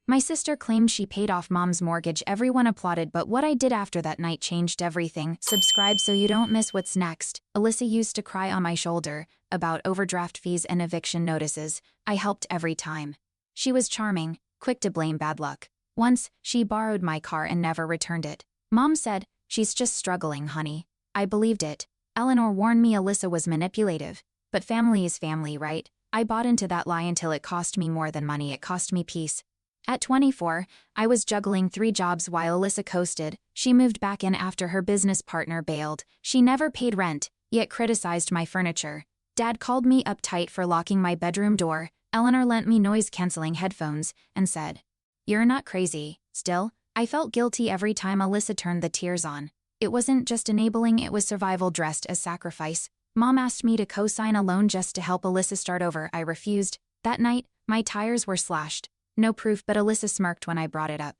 My sister claimed she paid off mom's mortgage. Everyone applauded, but what I did after that night changed everything. Subscribe so you don't miss what's next. Alyssa used to cry on my shoulder about overdraft fees and eviction notices. I helped every time. She was charming, quick to blame bad luck. Once, she borrowed my car and never returned it. Mom said, "She's just struggling, honey." I believed it. Eleanor warned me Alyssa was manipulative. But family is family, right? I bought into that lie until it cost me more than money. It cost me peace. At 24, I was juggling 3 jobs while Alyssa coasted. She moved back in after her business partner bailed. She never paid rent, yet criticized my furniture. Dad called me uptight for locking my bedroom door. Eleanor lent me noise-canceling headphones and said, "You're not crazy." Still, I felt guilty every time Alyssa turned the tears on. It wasn't just enabling, it was survival dressed as sacrifice. Mom asked me to co-sign a loan just to help Alyssa start over. I refused. That night, my tires were slashed. No proof, but Alyssa smirked when I brought it up.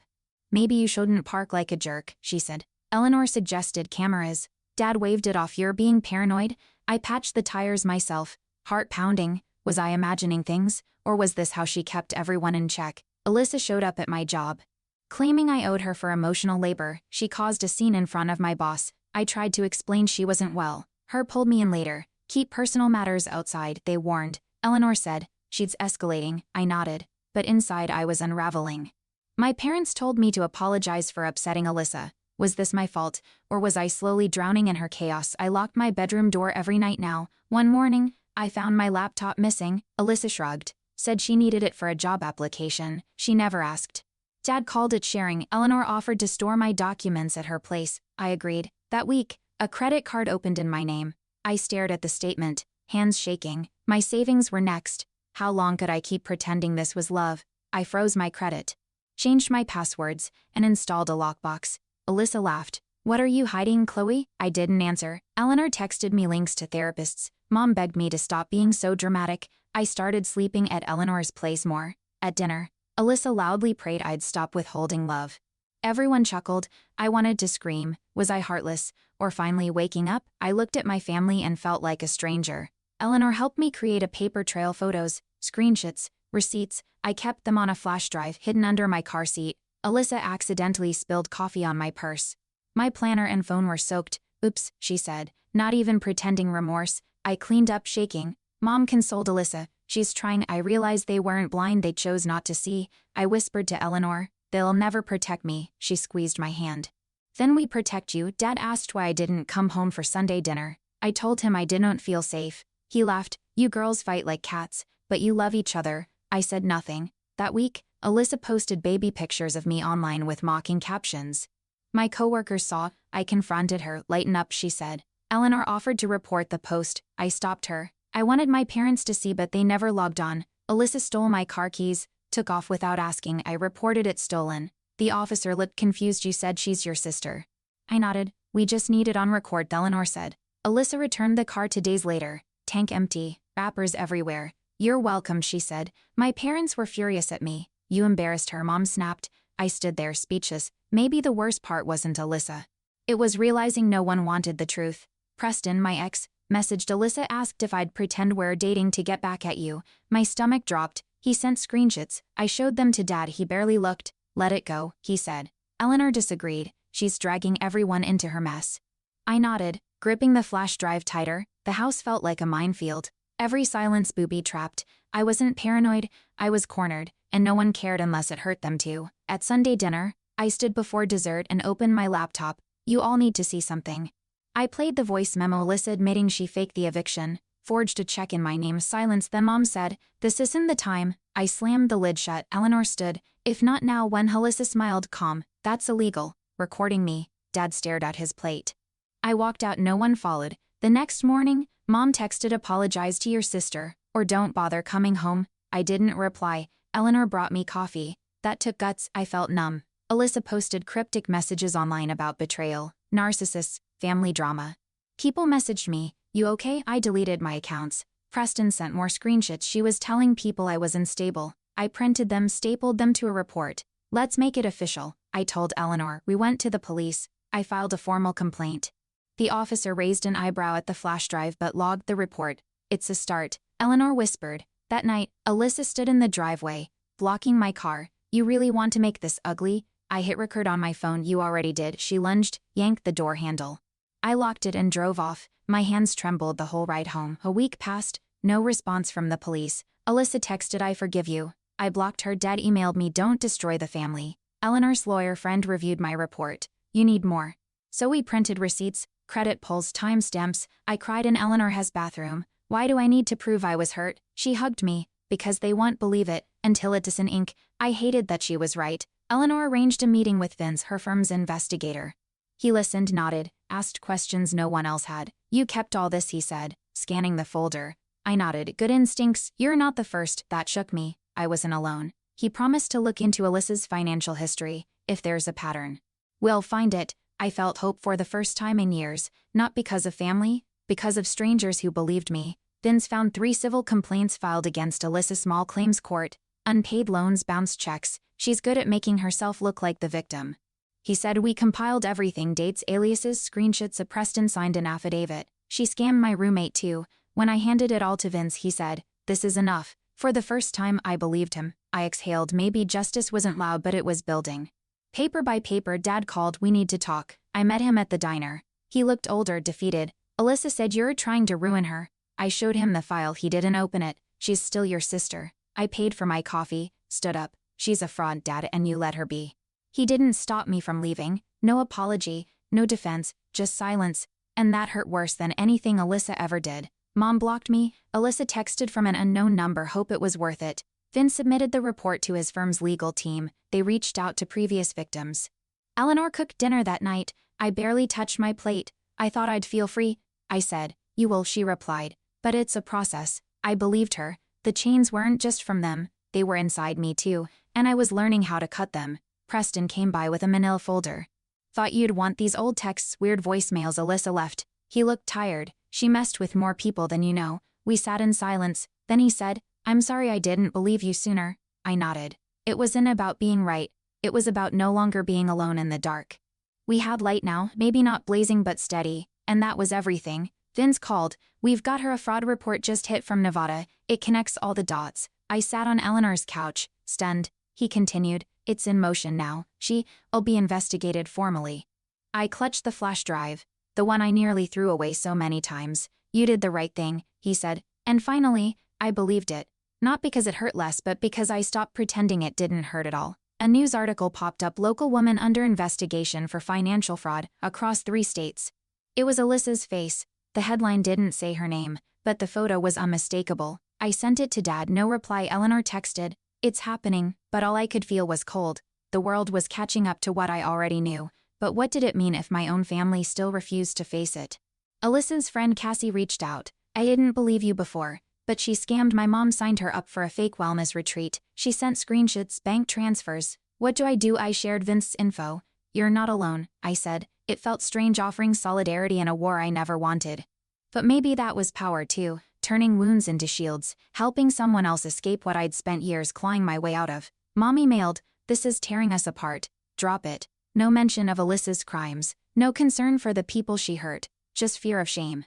"Maybe you shouldn't park like a jerk," she said. Eleanor suggested cameras. Dad waved it off. "You're being paranoid." I patched the tires myself, heart pounding. Was I imagining things, or was this how she kept everyone in check? Alyssa showed up at my job. Claiming I owed her for emotional labor, she caused a scene in front of my boss. I tried to explain she wasn't well. Her pulled me in later. "Keep personal matters outside," they warned. Eleanor said, "She's escalating." I nodded. But inside I was unraveling. My parents told me to apologize for upsetting Alyssa. Was this my fault, or was I slowly drowning in her chaos? I locked my bedroom door every night now. One morning, I found my laptop missing. Alyssa shrugged, said she needed it for a job application. She never asked. Dad called it sharing. Eleanor offered to store my documents at her place. I agreed. That week, a credit card opened in my name. I stared at the statement, hands shaking. My savings were next. How long could I keep pretending this was love? I froze my credit, changed my passwords, and installed a lockbox. Alyssa laughed. "What are you hiding, Chloe?" I didn't answer. Eleanor texted me links to therapists. Mom begged me to stop being so dramatic. I started sleeping at Eleanor's place more. At dinner, Alyssa loudly prayed I'd stop withholding love. Everyone chuckled. I wanted to scream. Was I heartless? Or finally waking up? I looked at my family and felt like a stranger. Eleanor helped me create a paper trail: photos, screenshots, receipts. I kept them on a flash drive hidden under my car seat. Alyssa accidentally spilled coffee on my purse. My planner and phone were soaked. "Oops," she said, not even pretending remorse. I cleaned up, shaking. Mom consoled Alyssa. "She's trying." I realized they weren't blind, they chose not to see. I whispered to Eleanor, "They'll never protect me." She squeezed my hand. "Then we protect you." Dad asked why I didn't come home for Sunday dinner. I told him I didn't feel safe. He laughed. "You girls fight like cats, but you love each other." I said nothing. That week, Alyssa posted baby pictures of me online with mocking captions. My coworkers saw. I confronted her. "Lighten up," she said. Eleanor offered to report the post. I stopped her. I wanted my parents to see, but they never logged on. Alyssa stole my car keys, took off without asking. I reported it stolen. The officer looked confused. "You said she's your sister." I nodded. "We just need it on record," Eleanor said. Alyssa returned the car 2 days later. Tank empty, wrappers everywhere. "You're welcome," she said. My parents were furious at me. "You embarrassed her," Mom snapped. I stood there speechless. Maybe the worst part wasn't Alyssa. It was realizing no one wanted the truth. Preston, my ex, messaged Alyssa, asked if I'd pretend we're dating to get back at you. My stomach dropped. He sent screenshots. I showed them to Dad. He barely looked. "Let it go," he said. Eleanor disagreed. "She's dragging everyone into her mess." I nodded, gripping the flash drive tighter. The house felt like a minefield. Every silence booby-trapped. I wasn't paranoid, I was cornered, and no one cared unless it hurt them to. At Sunday dinner, I stood before dessert and opened my laptop. "You all need to see something." I played the voice memo. Alyssa admitting she faked the eviction, forged a check in my name. Silence. Then Mom said, "This isn't the time." I slammed the lid shut. Eleanor stood. "If not now, when?" Alyssa smiled, calm. "That's illegal." Recording me. Dad stared at his plate. I walked out. No one followed. The next morning, Mom texted, "Apologize to your sister, or don't bother coming home." I didn't reply. Eleanor brought me coffee. That took guts. I felt numb. Alyssa posted cryptic messages online about betrayal, narcissists, family drama. People messaged me, "You okay?" I deleted my accounts. Preston sent more screenshots. She was telling people I was unstable. I printed them, stapled them to a report. "Let's make it official," I told Eleanor. We went to the police. I filed a formal complaint. The officer raised an eyebrow at the flash drive but logged the report. "It's a start," Eleanor whispered. That night, Alyssa stood in the driveway, blocking my car. You really want to make this ugly? I hit record on my phone. You already did. She lunged, yanked the door handle. I locked it and drove off. My hands trembled the whole ride home. A week passed, no response from the police. Alyssa texted, I forgive you. I blocked her. Dad emailed me, don't destroy the family. Eleanor's lawyer friend reviewed my report. You need more. So we printed receipts, credit pulls, timestamps. I cried in Eleanor's bathroom. Why do I need to prove I was hurt? She hugged me. Because they won't believe it, until it's in ink. I hated that she was right. Eleanor arranged a meeting with Vince, her firm's investigator. He listened, nodded, asked questions no one else had. You kept all this, he said, scanning the folder. I nodded. Good instincts. You're not the first. That shook me. I wasn't alone. He promised to look into Alyssa's financial history, if there's a pattern. We'll find it. I felt hope for the first time in years, not because of family, because of strangers who believed me. Vince found 3 civil complaints filed against Alyssa, small claims court, unpaid loans, bounced checks. She's good at making herself look like the victim. He said we compiled everything, dates, aliases, screenshots. A Preston signed an affidavit. She scammed my roommate too. When I handed it all to Vince, he said, this is enough. For the first time, I believed him. I exhaled. Maybe justice wasn't loud, but it was building. Paper by paper, Dad called. We need to talk. I met him at the diner. He looked older, defeated. Alyssa said, you're trying to ruin her. I showed him the file. He didn't open it. She's still your sister. I paid for my coffee, stood up. She's a fraud, Dad, and you let her be. He didn't stop me from leaving. No apology, no defense, just silence. And that hurt worse than anything Alyssa ever did. Mom blocked me. Alyssa texted from an unknown number. Hope it was worth it. Vince submitted the report to his firm's legal team. They reached out to previous victims. Eleanor cooked dinner that night. I barely touched my plate. I thought I'd feel free. I said, you will, she replied. But it's a process. I believed her. The chains weren't just from them. They were inside me too, and I was learning how to cut them. Preston came by with a manila folder. Thought you'd want these old texts, weird voicemails. Alyssa left. He looked tired. She messed with more people than you know. We sat in silence. Then he said, I'm sorry I didn't believe you sooner. I nodded. It wasn't about being right. It was about no longer being alone in the dark. We had light now, maybe not blazing but steady, and that was everything. Vince called. We've got her. A fraud report just hit from Nevada. It connects all the dots. I sat on Eleanor's couch, stunned. He continued, it's in motion now. She'll be investigated formally. I clutched the flash drive, the one I nearly threw away so many times. You did the right thing, he said. And finally, I believed it. Not because it hurt less, but because I stopped pretending it didn't hurt at all. A news article popped up. Local woman under investigation for financial fraud across 3 states. It was Alyssa's face. The headline didn't say her name, but the photo was unmistakable. I sent it to Dad. No reply. Eleanor texted, it's happening, but all I could feel was cold. The world was catching up to what I already knew, but what did it mean if my own family still refused to face it? Alyssa's friend Cassie reached out. I didn't believe you before, but she scammed my mom, signed her up for a fake wellness retreat. She sent screenshots, bank transfers. What do? I shared Vince's info. You're not alone, I said. It felt strange offering solidarity in a war I never wanted. But maybe that was power too, turning wounds into shields, helping someone else escape what I'd spent years clawing my way out of. Mom emailed, this is tearing us apart. Drop it. No mention of Alyssa's crimes, no concern for the people she hurt, just fear of shame.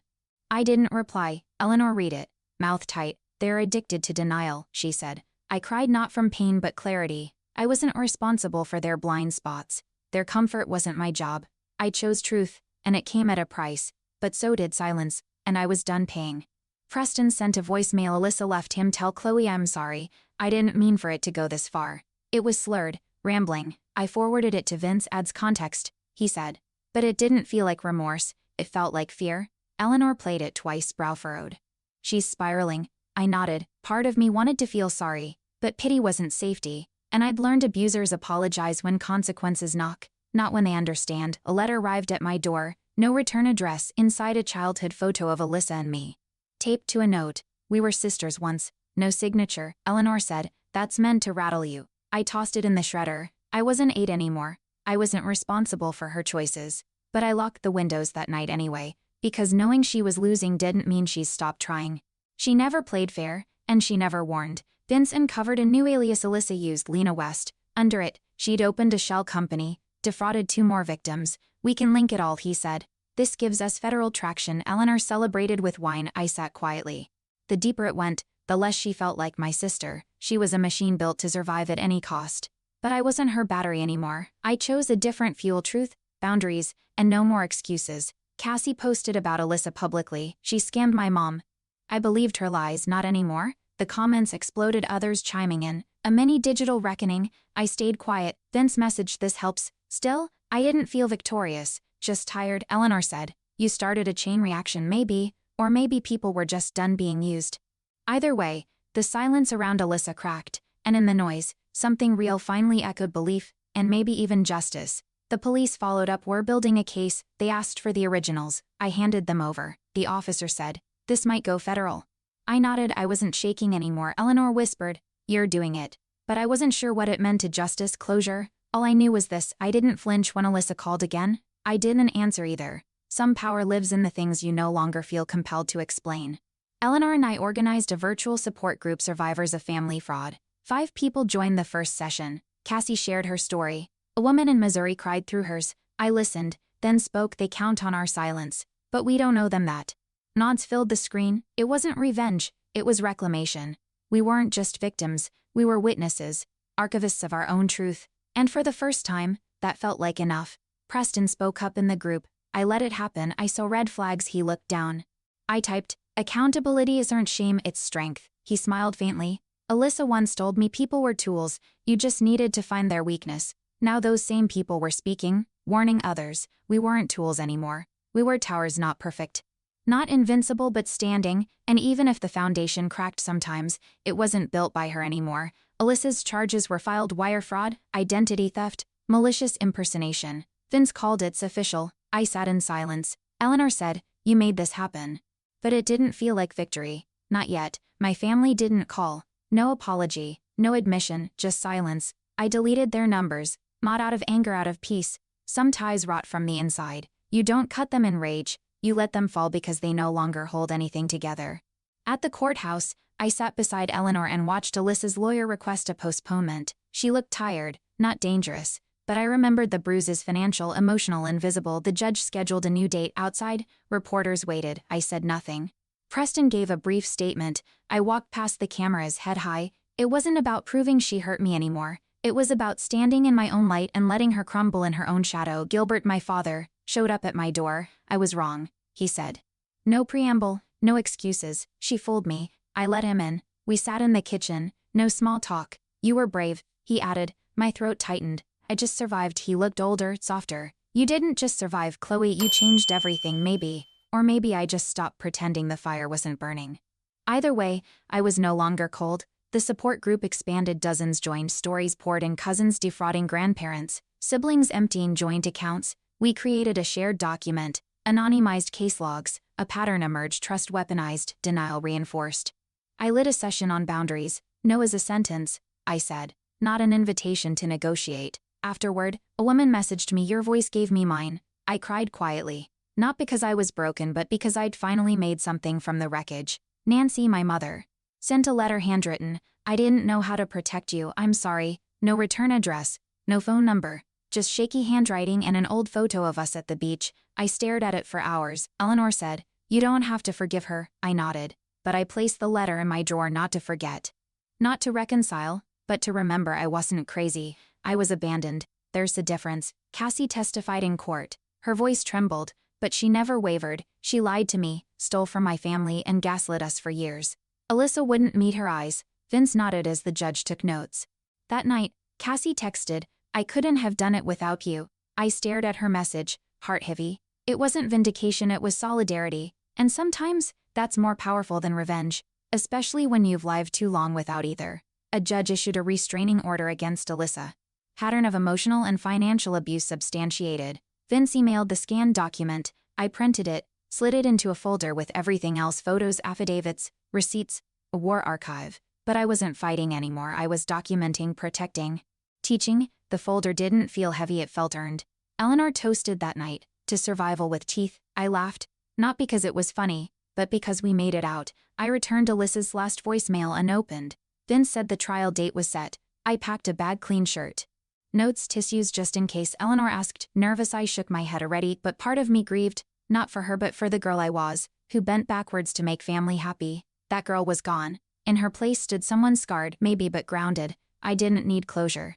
I didn't reply. Eleanor read it, mouth tight. They're addicted to denial, she said. I cried, not from pain but clarity. I wasn't responsible for their blind spots. Their comfort wasn't my job. I chose truth, and it came at a price, but so did silence, and I was done paying. Preston sent a voicemail. Alyssa left him. Tell Chloe I'm sorry. I didn't mean for it to go this far. It was slurred, rambling. I forwarded it to Vince. Adds context, he said. But it didn't feel like remorse. It felt like fear. Eleanor played it twice, brow furrowed. She's spiraling. I nodded. Part of me wanted to feel sorry, but pity wasn't safety. And I'd learned abusers apologize when consequences knock, not when they understand. A letter arrived at my door. No return address. Inside, a childhood photo of Alyssa and me. Taped to a note. We were sisters once. No signature. Eleanor said, that's meant to rattle you. I tossed it in the shredder. I wasn't 8 anymore. I wasn't responsible for her choices. But I locked the windows that night anyway, because knowing she was losing didn't mean she stopped trying. She never played fair, and she never warned. Vince uncovered a new alias Alyssa used, Lena West. Under it, she'd opened a shell company, defrauded 2 more victims. We can link it all, he said. This gives us federal traction. Eleanor celebrated with wine. I sat quietly. The deeper it went, the less she felt like my sister. She was a machine built to survive at any cost. But I wasn't her battery anymore. I chose a different fuel: truth, boundaries, and no more excuses. Cassie posted about Alyssa publicly. She scammed my mom. I believed her lies. Not anymore. The comments exploded, others chiming in. A mini digital reckoning. I stayed quiet. Vince messaged, "This helps." Still, I didn't feel victorious, just tired. Eleanor said, "You started a chain reaction, maybe, or maybe people were just done being used." Either way, the silence around Alyssa cracked, and in the noise, something real finally echoed: belief, and maybe even justice. The police followed up. "We're building a case." They asked for the originals. I handed them over. The officer said, "This might go federal." I nodded. I wasn't shaking anymore. Eleanor whispered, "You're doing it." But I wasn't sure what it meant to justice, closure. All I knew was this: I didn't flinch when Alyssa called again. I didn't answer either. Some power lives in the things you no longer feel compelled to explain. Eleanor and I organized a virtual support group, Survivors of Family Fraud. 5 people joined the first session. Cassie shared her story. A woman in Missouri cried through hers. I listened, then spoke. "They count on our silence. But we don't owe them that." Nods filled the screen. It wasn't revenge, it was reclamation. We weren't just victims, we were witnesses, archivists of our own truth. And for the first time, that felt like enough. Preston spoke up in the group. "I let it happen. I saw red flags." He looked down. I typed, "Accountability isn't shame, it's strength." He smiled faintly. "Alyssa once told me people were tools, you just needed to find their weakness." Now those same people were speaking, warning others. We weren't tools anymore. We were towers, not perfect, not invincible, but standing, and even if the foundation cracked sometimes, it wasn't built by her anymore. Alyssa's charges were filed: wire fraud, identity theft, malicious impersonation. Vince called it official. I sat in silence. Eleanor said, "You made this happen." But it didn't feel like victory. Not yet. My family didn't call. No apology, no admission, just silence. I deleted their numbers, not out of anger, out of peace. Some ties rot from the inside. You don't cut them in rage, you let them fall because they no longer hold anything together. At the courthouse, I sat beside Eleanor and watched Alyssa's lawyer request a postponement. She looked tired, not dangerous, but I remembered the bruises: financial, emotional, invisible. The judge scheduled a new date. Outside, reporters waited. I said nothing. Preston gave a brief statement. I walked past the cameras, head high. It wasn't about proving she hurt me anymore. It was about standing in my own light and letting her crumble in her own shadow. "Gilbert, my father, showed up at my door." "I was wrong," he said. No preamble, no excuses. She fooled me. I let him in. We sat in the kitchen. No small talk. "You were brave," he added. My throat tightened. "I just survived." He looked older, softer. "You didn't just survive, Chloe, you changed everything." Maybe. Or maybe I just stopped pretending the fire wasn't burning. Either way, I was no longer cold. The support group expanded. Dozens joined. Stories poured in: cousins defrauding grandparents, siblings emptying joint accounts. We created a shared document, anonymized case logs. A pattern emerged: trust weaponized, denial reinforced. I lit a session on boundaries. "No is a sentence," I said, "not an invitation to negotiate." Afterward, a woman messaged me, "Your voice gave me mine." I cried quietly. Not because I was broken, but because I'd finally made something from the wreckage. Nancy, my mother, sent a letter handwritten. "I didn't know how to protect you. I'm sorry." No return address, no phone number, just shaky handwriting and an old photo of us at the beach. I stared at it for hours. Eleanor said, "You don't have to forgive her." I nodded. But I placed the letter in my drawer, not to forget. Not to reconcile, but to remember. I wasn't crazy. I was abandoned. There's the difference. Cassie testified in court. Her voice trembled, but she never wavered. She lied to me, stole from my family, and gaslit us for years. Alyssa wouldn't meet her eyes. Vince nodded as the judge took notes. That night, Cassie texted, "I couldn't have done it without you." I stared at her message, heart heavy. It wasn't vindication, it was solidarity. And sometimes, that's more powerful than revenge, especially when you've lived too long without either. A judge issued a restraining order against Alyssa. Pattern of emotional and financial abuse substantiated. Vince emailed the scanned document. I printed it, slid it into a folder with everything else: photos, affidavits, receipts, a war archive. But I wasn't fighting anymore. I was documenting, protecting, teaching. The folder didn't feel heavy, it felt earned. Eleanor toasted that night, to survival with teeth. I laughed, not because it was funny, but because we made it out. I returned Alyssa's last voicemail unopened. Vince said the trial date was set. I packed a bag, clean shirt, notes, tissues just in case. Eleanor asked, nervous. I shook my head already, but part of me grieved, not for her but for the girl I was, who bent backwards to make family happy. That girl was gone. In her place stood someone scarred, maybe, but grounded. I didn't need closure.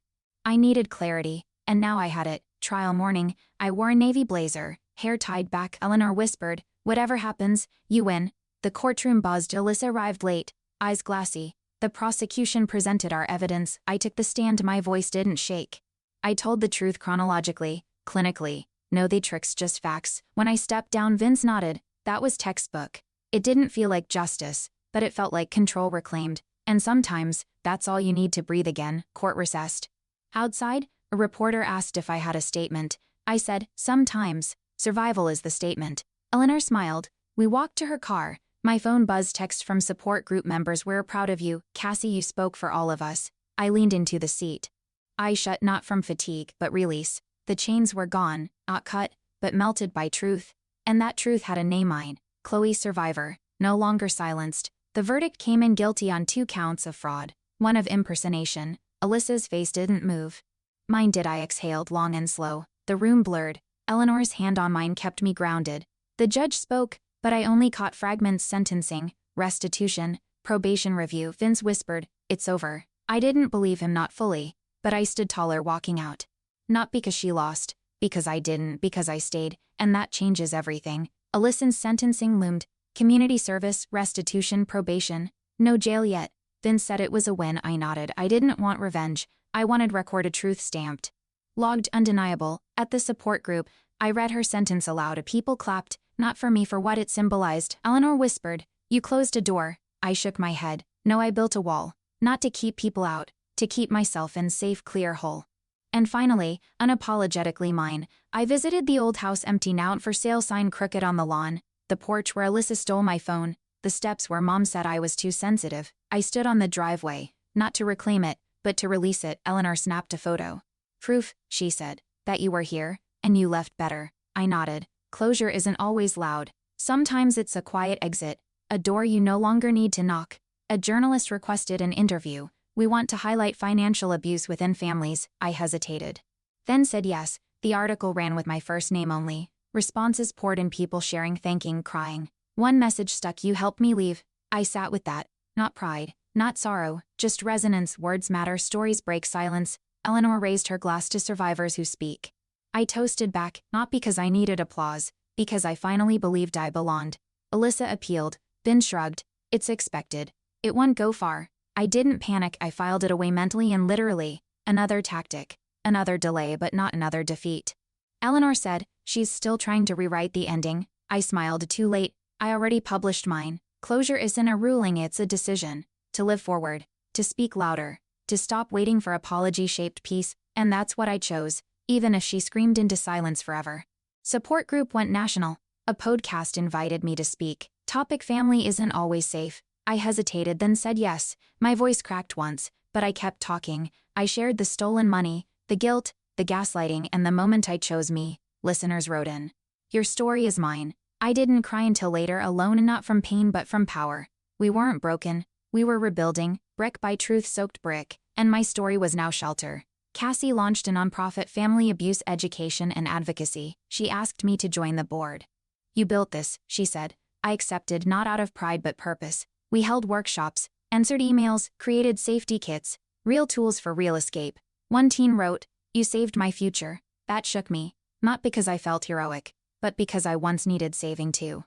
I needed clarity, and now I had it. Trial morning, I wore a navy blazer, hair tied back. Eleanor whispered, "Whatever happens, you win." The courtroom buzzed. Alyssa arrived late, eyes glassy. The prosecution presented our evidence. I took the stand. My voice didn't shake. I told the truth chronologically, clinically. No they tricks, just facts. When I stepped down, Vince nodded. That was textbook. It didn't feel like justice, but it felt like control reclaimed. And sometimes, that's all you need to breathe again. Court recessed. Outside, a reporter asked if I had a statement. I said, sometimes. Survival is the statement. Eleanor smiled. We walked to her car. My phone buzzed. Text from support group members. "We're proud of you, Cassie, you spoke for all of us." I leaned into the seat. Eyes shut, not from fatigue, but release. The chains were gone, not cut, but melted by truth. And that truth had a name. Mine. Chloe, survivor, no longer silenced. The verdict came in guilty on 2 counts of fraud, 1 of impersonation. Alyssa's face didn't move. Mine did. I exhaled long and slow. The room blurred. Eleanor's hand on mine kept me grounded. The judge spoke, but I only caught fragments. Sentencing, restitution, probation review. Vince whispered, "It's over." I didn't believe him, not fully, but I stood taller walking out. Not because she lost, because I didn't, because I stayed, and that changes everything. Alyssa's sentencing loomed. Community service, restitution, probation. No jail yet. Vince said it was a win. I nodded. I didn't want revenge. I wanted recorded truth stamped. Logged, undeniable. At the support group, I read her sentence aloud. People clapped, not for me, for what it symbolized. Eleanor whispered, "You closed a door." I shook my head. No, I built a wall. Not to keep people out, to keep myself in safe, clear hole. And finally, unapologetically mine, I visited the old house, empty now, for sale sign crooked on the lawn, the porch where Alyssa stole my phone, the steps where Mom said I was too sensitive. I stood on the driveway, not to reclaim it, but to release it. Eleanor snapped a photo. "Proof," she said, "that you were here, and you left better." I nodded. Closure isn't always loud. Sometimes it's a quiet exit, a door you no longer need to knock. A journalist requested an interview. "We want to highlight financial abuse within families." I hesitated. Then said yes. The article ran with my first name only. Responses poured in, people sharing, thanking, crying. One message stuck: "You helped me leave." I sat with that. Not pride, not sorrow, just resonance. Words matter, stories break silence. Eleanor raised her glass to survivors who speak. I toasted back, not because I needed applause, because I finally believed I belonged. Alyssa appealed. Ben shrugged. "It's expected." It won't go far. I didn't panic. I filed it away mentally and literally. Another tactic. Another delay, but not another defeat. Eleanor said, "She's still trying to rewrite the ending." I smiled. "Too late. I already published mine." Closure isn't a ruling, it's a decision. To live forward. To speak louder. To stop waiting for apology-shaped peace, and that's what I chose, even if she screamed into silence forever. Support group went national. A podcast invited me to speak. Topic: family isn't always safe. I hesitated, then said yes. My voice cracked once, but I kept talking. I shared the stolen money, the guilt, the gaslighting, and the moment I chose me. Listeners wrote in. "Your story is mine." I didn't cry until later, alone, and not from pain but from power. We weren't broken. We were rebuilding, brick by truth-soaked brick, and my story was now shelter. Cassie launched a nonprofit, family abuse education and advocacy. She asked me to join the board. "You built this," she said. I accepted, not out of pride but purpose. We held workshops, answered emails, created safety kits, real tools for real escape. One teen wrote, "You saved my future." That shook me, not because I felt heroic, but because I once needed saving too.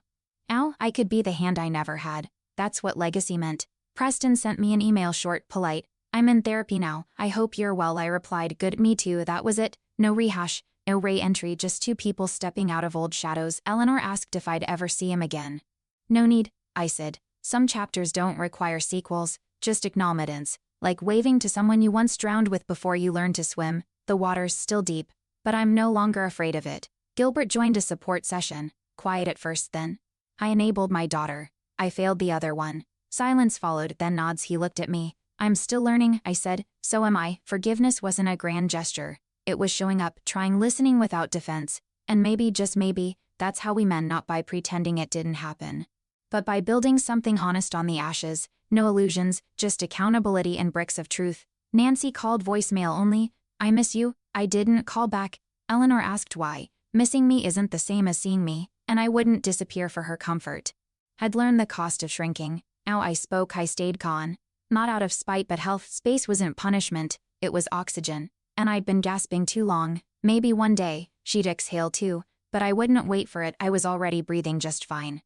Now, I could be the hand I never had. That's what legacy meant. Preston sent me an email, short, polite. "I'm in therapy now. I hope you're well." I replied, "Good, me too." That was it. No rehash, no re-entry, just 2 people stepping out of old shadows. Eleanor asked if I'd ever see him again. "No need," I said. Some chapters don't require sequels, just acknowledgements, like waving to someone you once drowned with before you learned to swim. The water's still deep, but I'm no longer afraid of it. Gilbert joined a support session, quiet at first then. I enabled my daughter. I failed the other one. Silence followed, then nods. He looked at me. "I'm still learning," I said. "So am I." Forgiveness wasn't a grand gesture. It was showing up, trying, listening without defense. And maybe, just maybe, that's how we mend, not by pretending it didn't happen, but by building something honest on the ashes. No illusions, just accountability and bricks of truth. Nancy called, voicemail only. "I miss you." I didn't call back. Eleanor asked why. Missing me isn't the same as seeing me, and I wouldn't disappear for her comfort. I'd learned the cost of shrinking. Now I spoke. I stayed calm. Not out of spite but health. Space wasn't punishment, it was oxygen. and I'd been gasping too long. Maybe one day, she'd exhale too, but I wouldn't wait for it. I was already breathing just fine.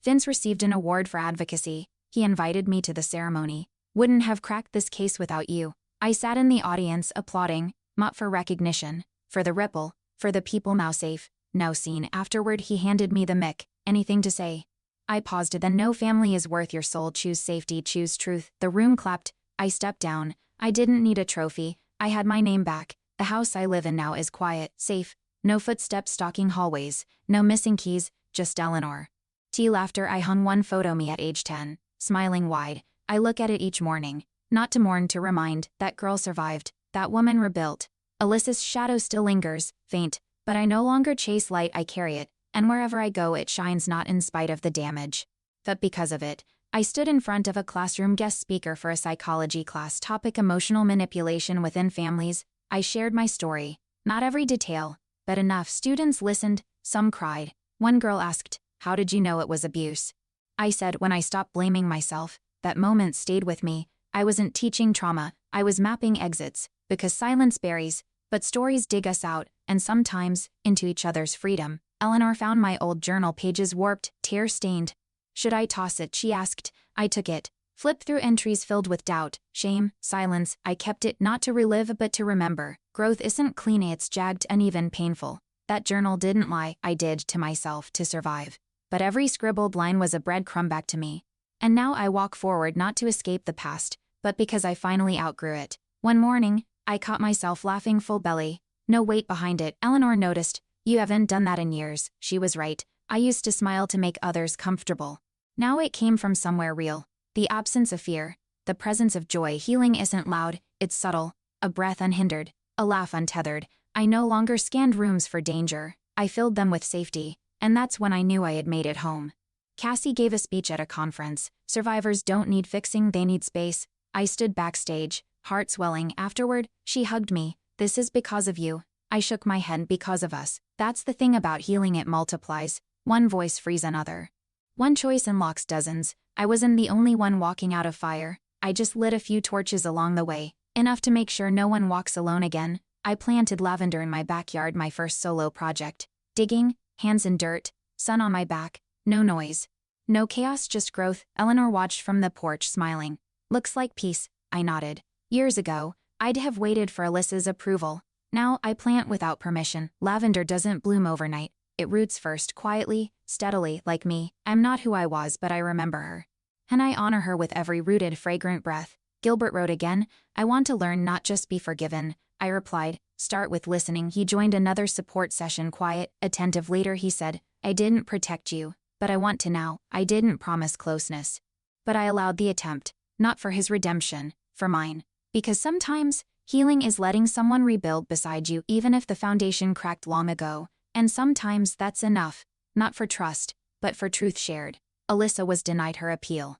Vince received an award for advocacy. He invited me to the ceremony. Wouldn't have cracked this case without you. I sat in the audience applauding, not for recognition, for the ripple, for the people now safe, now seen. Afterward he handed me the mic. Anything to say? I paused. Then no family is worth your soul. Choose safety, choose truth. The room clapped. I stepped down. I didn't need a trophy. I had my name back. The house I live in now is quiet, safe. No footsteps stalking hallways. No missing keys, just Eleanor. Laughter. I hung one photo me at age 10, smiling wide. I look at it each morning. Not to mourn, to remind, that girl survived. That woman rebuilt. Alyssa's shadow still lingers, faint, but I no longer chase light. I carry it. And wherever I go it shines, not in spite of the damage, but because of it. I stood in front of a classroom, guest speaker for a psychology class. Topic: emotional manipulation within families. I shared my story. Not every detail, but enough. Students listened, some cried. One girl asked, "How did you know it was abuse?" I said, "When I stopped blaming myself." That moment stayed with me. I wasn't teaching trauma, I was mapping exits, because silence buries, but stories dig us out, and sometimes, into each other's freedom. Eleanor found my old journal, pages warped, tear-stained. "Should I toss it?" she asked. I took it. Flipped through entries filled with doubt, shame, silence. I kept it, not to relive but to remember. Growth isn't clean, it's jagged, uneven, painful. That journal didn't lie, I did, to myself, to survive. But every scribbled line was a breadcrumb back to me. And now I walk forward, not to escape the past, but because I finally outgrew it. One morning, I caught myself laughing full belly. No weight behind it. Eleanor noticed. "You haven't done that in years." She was right. I used to smile to make others comfortable. Now it came from somewhere real. The absence of fear. The presence of joy. Healing isn't loud, it's subtle. A breath unhindered. A laugh untethered. I no longer scanned rooms for danger. I filled them with safety. And that's when I knew I had made it home. Cassie gave a speech at a conference. Survivors don't need fixing, they need space. I stood backstage, heart swelling. Afterward, she hugged me. "This is because of you." I shook my head. "Because of us." That's the thing about healing, it multiplies. One voice frees another. One choice unlocks dozens. I wasn't the only one walking out of fire. I just lit a few torches along the way, enough to make sure no one walks alone again. I planted lavender in my backyard, my first solo project. Digging, hands in dirt, sun on my back, no noise. No chaos, just growth. Eleanor watched from the porch, smiling. "Looks like peace," I nodded. Years ago, I'd have waited for Alyssa's approval. Now I plant without permission. Lavender doesn't bloom overnight. It roots first, quietly, steadily, like me. I'm not who I was, but I remember her. And I honor her with every rooted, fragrant breath. Gilbert wrote again, "I want to learn, not just be forgiven." I replied, "Start with listening." He joined another support session, quiet, attentive. Later he said, "I didn't protect you, but I want to now." I didn't promise closeness, but I allowed the attempt, not for his redemption, for mine. Because sometimes, healing is letting someone rebuild beside you, even if the foundation cracked long ago. And sometimes that's enough, not for trust, but for truth shared. Alyssa was denied her appeal.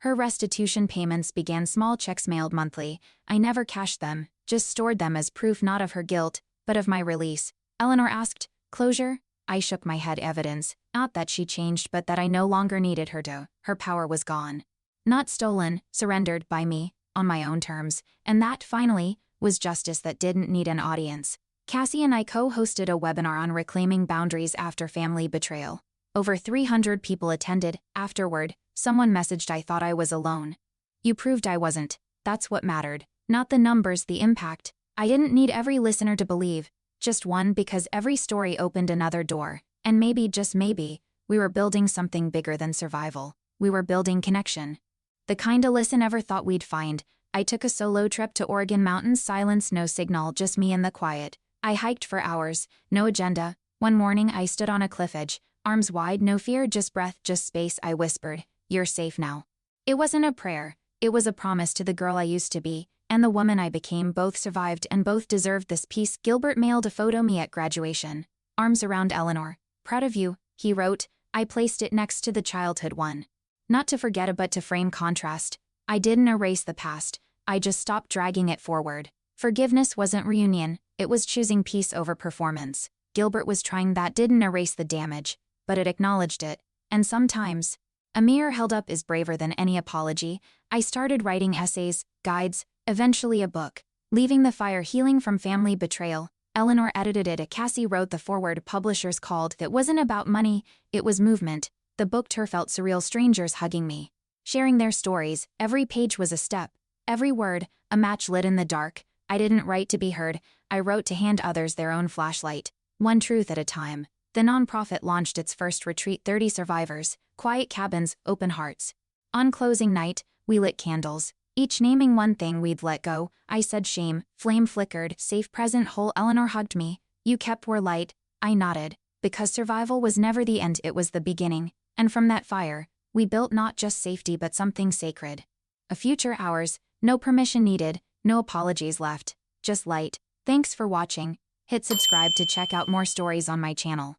Her restitution payments began, small checks mailed monthly. I never cashed them, just stored them as proof, not of her guilt, but of my release. Eleanor asked, "Closure?" I shook my head. Evidence, not that she changed, but that I no longer needed her to. Her power was gone. Not stolen, surrendered by me, on my own terms. And that, finally, was justice that didn't need an audience. Cassie and I co-hosted a webinar on reclaiming boundaries after family betrayal. Over 300 people attended. Afterward, someone messaged, "I thought I was alone." You proved I wasn't. That's what mattered. Not the numbers, the impact. I didn't need every listener to believe. Just one, because every story opened another door. And maybe, just maybe, we were building something bigger than survival. We were building connection. The kind Alyssa never thought we'd find. I took a solo trip to Oregon mountains, silence, no signal, just me and the quiet. I hiked for hours, no agenda. One morning I stood on a cliff edge, arms wide, no fear, just breath, just space. I whispered, "You're safe now." It wasn't a prayer, it was a promise to the girl I used to be, and the woman I became. Both survived and both deserved this peace. Gilbert mailed a photo me at graduation, arms around Eleanor. "Proud of you," he wrote. I placed it next to the childhood one. Not to forget it, but to frame contrast. I didn't erase the past, I just stopped dragging it forward. Forgiveness wasn't reunion, it was choosing peace over performance. Gilbert was trying that. Didn't erase the damage, but it acknowledged it. And sometimes, a mirror held up is braver than any apology. I started writing essays, guides, eventually a book. Leaving the fire healing from family betrayal. Eleanor edited it. Cassie wrote the foreword. Publishers called. That wasn't about money, it was movement. The book tour felt surreal. Strangers hugging me, sharing their stories. Every page was a step. Every word, a match lit in the dark. I didn't write to be heard, I wrote to hand others their own flashlight. One truth at a time. The nonprofit launched its first retreat. 30 survivors, quiet cabins, open hearts. On closing night, we lit candles, each naming one thing we'd let go. I said shame, flame flickered, safe, present, whole. Eleanor hugged me. You kept were light. I nodded. Because survival was never the end, it was the beginning. And from that fire, we built not just safety but something sacred. A future ours, no permission needed, no apologies left, just light. Thanks for watching. Hit subscribe to check out more stories on my channel.